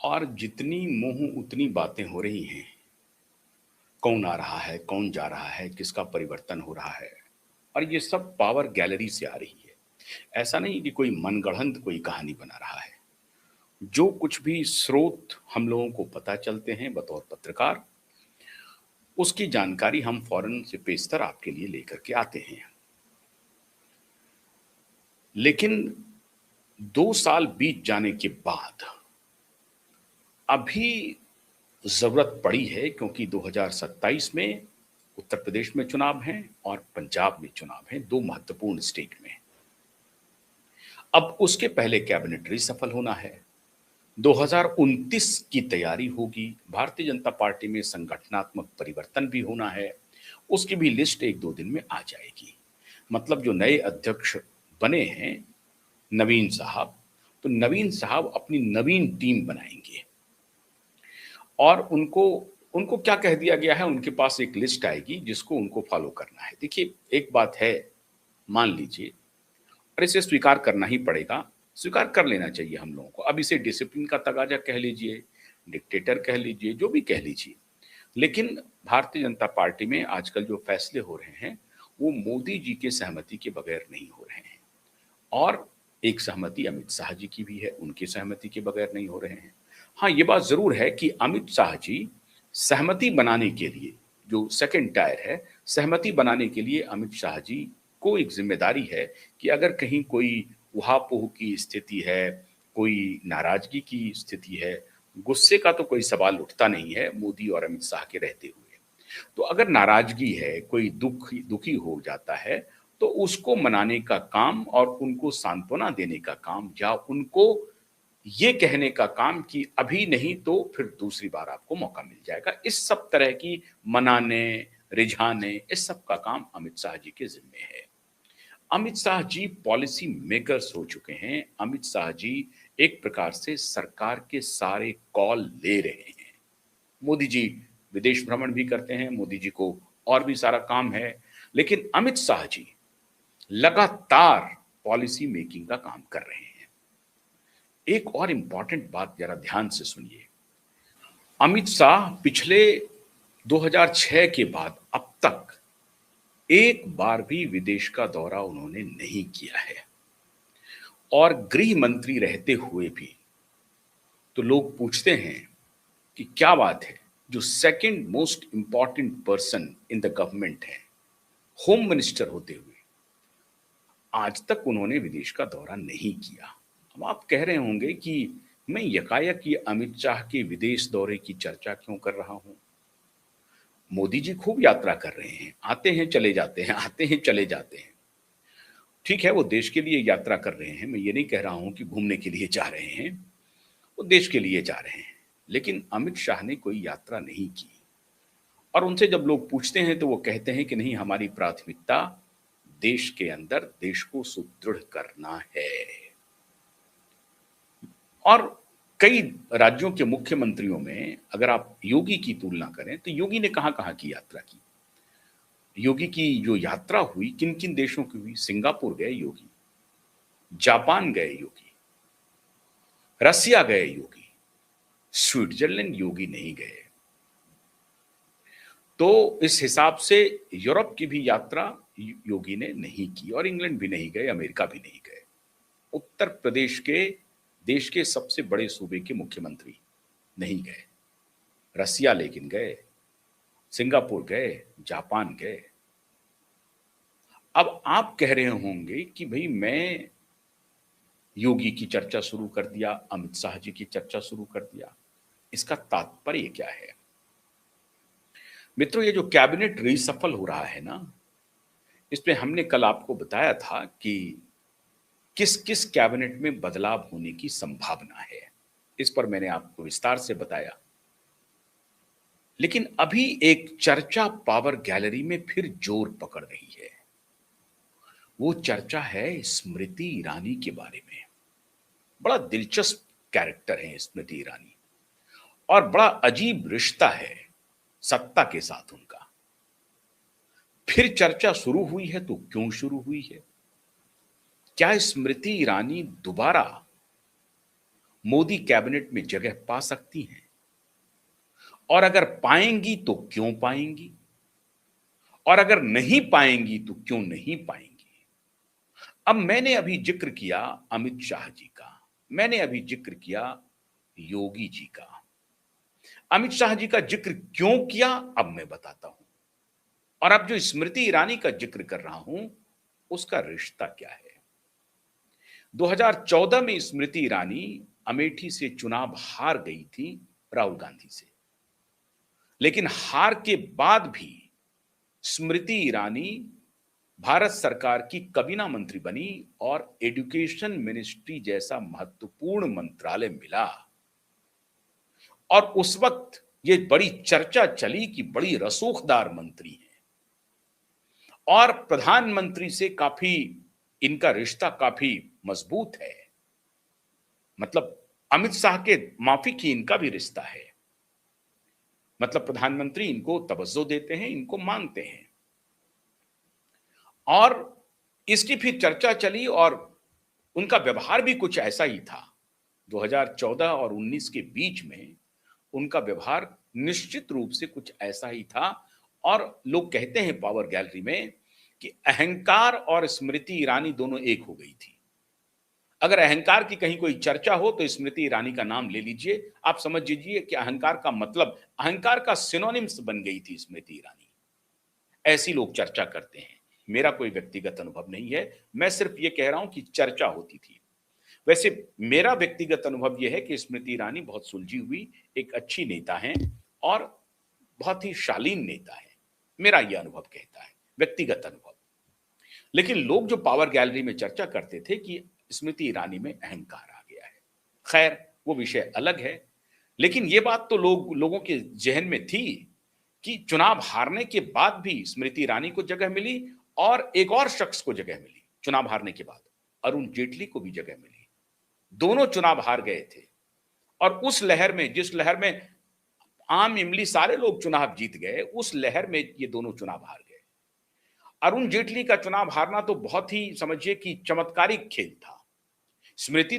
और जितनी मुंह उतनी बातें हो रही हैं। कौन आ रहा है, कौन जा रहा है, किसका परिवर्तन हो रहा है, और ये सब पावर गैलरी से आ रही है। ऐसा नहीं कि कोई मनगढ़ंत कोई कहानी बना रहा है। जो कुछ भी स्रोत हम लोगों को पता चलते हैं बतौर पत्रकार, उसकी जानकारी हम फौरन से पेशतर आपके लिए लेकर के आते हैं। लेकिन 2 साल बीत जाने के बाद अभी जरूरत पड़ी है, क्योंकि 2027 में उत्तर प्रदेश में चुनाव हैं और पंजाब में चुनाव हैं, दो महत्वपूर्ण स्टेट में। अब उसके पहले कैबिनेट रिसफल होना है, 2029 की तैयारी होगी, भारतीय जनता पार्टी में संगठनात्मक परिवर्तन भी होना है, उसकी भी लिस्ट 1-2 दिन में आ जाएगी। मतलब जो नए अध्यक्ष बने हैं नवीन साहब, तो नवीन साहब अपनी नवीन टीम बनाएंगे और उनको उनको क्या कह दिया गया है, उनके पास एक लिस्ट आएगी जिसको उनको फॉलो करना है। देखिए, एक बात है, मान लीजिए, और इसे स्वीकार करना ही पड़ेगा, स्वीकार कर लेना चाहिए हम लोगों को। अब इसे डिसिप्लिन का तगाजा कह लीजिए, डिक्टेटर कह लीजिए, जो भी कह लीजिए, लेकिन भारतीय जनता पार्टी में आजकल जो फैसले हो रहे हैं वो मोदी जी के सहमति के बगैर नहीं हो रहे हैं। और एक सहमति अमित शाह जी की भी है, उनकी सहमति के बगैर नहीं हो रहे हैं। हाँ, ये बात ज़रूर है कि अमित शाह जी सहमति बनाने के लिए, जो सेकंड टायर है, सहमति बनाने के लिए अमित शाह जी को एक ज़िम्मेदारी है कि अगर कहीं कोई ऊहा-पोह की स्थिति है, कोई नाराज़गी की स्थिति है, गुस्से का तो कोई सवाल उठता नहीं है मोदी और अमित शाह के रहते हुए। तो अगर नाराज़गी है, कोई दुखी हो जाता है, तो उसको मनाने का काम और उनको सांत्वना देने का काम, या उनको ये कहने का काम कि अभी नहीं तो फिर दूसरी बार आपको मौका मिल जाएगा। इस सब तरह की मनाने, रिझाने, इस सब का काम अमित शाह जी के ज़िम्मे है। अमित शाह जी पॉलिसी मेकर्स हो चुके हैं। अमित शाह जी एक प्रकार से सरकार के सारे कॉल ले रहे हैं। मोदी जी विदेश भ्रमण भी करते हैं, मोदी जी को और भी सारा काम है, लेकिन अमित शाह जी लगातार पॉलिसी मेकिंग का काम कर रहे हैं। एक और इंपॉर्टेंट बात जरा ध्यान से सुनिए। अमित शाह पिछले 2006 के बाद अब तक एक बार भी विदेश का दौरा उन्होंने नहीं किया है, और गृह मंत्री रहते हुए भी तो लोग पूछते हैं कि क्या बात है, जो second most important person in the government है, होम मिनिस्टर होते हुए आज तक उन्होंने विदेश का दौरा नहीं किया। अब आप कह रहे होंगे कि मैं यकायक ये अमित शाह के विदेश दौरे की चर्चा क्यों कर रहा हूं? मोदी जी खूब यात्रा कर रहे हैं, आते हैं चले जाते हैं, आते हैं चले जाते हैं। ठीक है, वो देश के लिए यात्रा कर रहे हैं, मैं ये नहीं कह रहा हूं कि घूमने के लिए जा रहे हैं, वो देश के लिए जा रहे हैं। लेकिन अमित शाह ने कोई यात्रा नहीं की, और उनसे जब लोग पूछते हैं तो वो कहते हैं कि नहीं, हमारी प्राथमिकता देश के अंदर देश को सुदृढ़ करना है। और कई राज्यों के मुख्यमंत्रियों में अगर आप योगी की तुलना करें तो योगी ने कहां-कहां की यात्रा की। योगी की जो यात्रा हुई किन-किन देशों की हुई? सिंगापुर गए योगी, जापान गए योगी, रसिया गए योगी, स्विट्जरलैंड योगी नहीं गए। तो इस हिसाब से यूरोप की भी यात्रा योगी ने नहीं की, और इंग्लैंड भी नहीं गए, अमेरिका भी नहीं गए। उत्तर प्रदेश के देश के सबसे बड़े सूबे के मुख्यमंत्री नहीं गए। रसिया लेकिन गए, सिंगापुर गए, जापान गए। अब आप कह रहे होंगे कि भई मैं योगी की चर्चा शुरू कर दिया, अमित शाह जी की चर्चा शुरू कर दिया। इसका तात्पर्य क्या है? मित्रों, ये जो कैबिनेट रीशफ़ल हो रहा है ना, इसमें हमने कल आपको बताया था कि किस-किस कैबिनेट में बदलाव होने की संभावना है। इस पर मैंने आपको विस्तार से बताया। लेकिन अभी एक चर्चा पावर गैलरी में फिर जोर पकड़ रही है। वो चर्चा है स्मृति ईरानी के बारे में। बड़ा दिलचस्प कैरेक्टर है स्मृति ईरानी, और बड़ा अजीब रिश्ता है सत्ता के साथ उनका। फिर चर्चा शुरू हुई है तो क्यों शुरू हुई है? क्या स्मृति ईरानी दोबारा मोदी कैबिनेट में जगह पा सकती हैं? और अगर पाएंगी तो क्यों पाएंगी? और अगर नहीं पाएंगी तो क्यों नहीं पाएंगी? अब मैंने अभी जिक्र किया अमित शाह जी का, मैंने अभी जिक्र किया योगी जी का। अमित शाह जी का जिक्र क्यों किया अब मैं बताता हूं। और अब जो स्मृति ईरानी का जिक्र कर रहा हूं उसका रिश्ता क्या है। 2014 में स्मृति ईरानी अमेठी से चुनाव हार गई थी राहुल गांधी से, लेकिन हार के बाद भी स्मृति ईरानी भारत सरकार की कैबिनेट मंत्री बनी और एजुकेशन मिनिस्ट्री जैसा महत्वपूर्ण मंत्रालय मिला। और उस वक्त ये बड़ी चर्चा चली कि बड़ी रसूखदार मंत्री हैं और प्रधानमंत्री से काफी इनका रिश्ता काफी मजबूत है। मतलब अमित शाह के माफिक ही इनका भी रिश्ता है। मतलब प्रधानमंत्री इनको तवज्जो देते हैं, इनको मानते हैं। और इसकी फिर चर्चा चली और उनका व्यवहार भी कुछ ऐसा ही था। 2014 और 19 के बीच में उनका व्यवहार निश्चित रूप से कुछ ऐसा ही था। और लोग कहते हैं पावर गैलरी में कि अहंकार और स्मृति ईरानी दोनों एक हो गई थी। अगर अहंकार की कहीं कोई चर्चा हो तो स्मृति ईरानी का नाम ले लीजिए। आप समझ लीजिए कि अहंकार का मतलब, अहंकार का सिनोनिम्स बन गई थी स्मृति ईरानी। ऐसी लोग चर्चा करते हैं। मेरा कोई व्यक्तिगत अनुभव नहीं है, मैं सिर्फ ये कह रहा हूं कि चर्चा होती थी। वैसे मेरा व्यक्तिगत अनुभव यह है कि स्मृति ईरानी बहुत सुलझी हुई एक अच्छी नेता हैं और बहुत ही शालीन नेता है, मेरा यह अनुभव कहता है, व्यक्तिगत अनुभव। लेकिन लोग जो पावर गैलरी में चर्चा करते थे कि स्मृति ईरानी में अहंकार आ गया है। खैर वो विषय अलग है। लेकिन ये बात तो लोगों के जहन में थी कि चुनाव हारने के बाद भी स्मृति ईरानी को जगह मिली और एक और शख्स को जगह मिली। चुनाव हारने के बाद अरुण जेटली को भी जगह मिली। दोनों चुनाव हार गए थे और उस लहर में, जिस लहर में आम इमली सारे लोग चुनाव जीत गए, उस लहर में ये दोनों चुनाव हार गए। अरुण जेटली का चुनाव हारना तो बहुत ही समझिए कि चमत्कारिक खेल था। स्मृति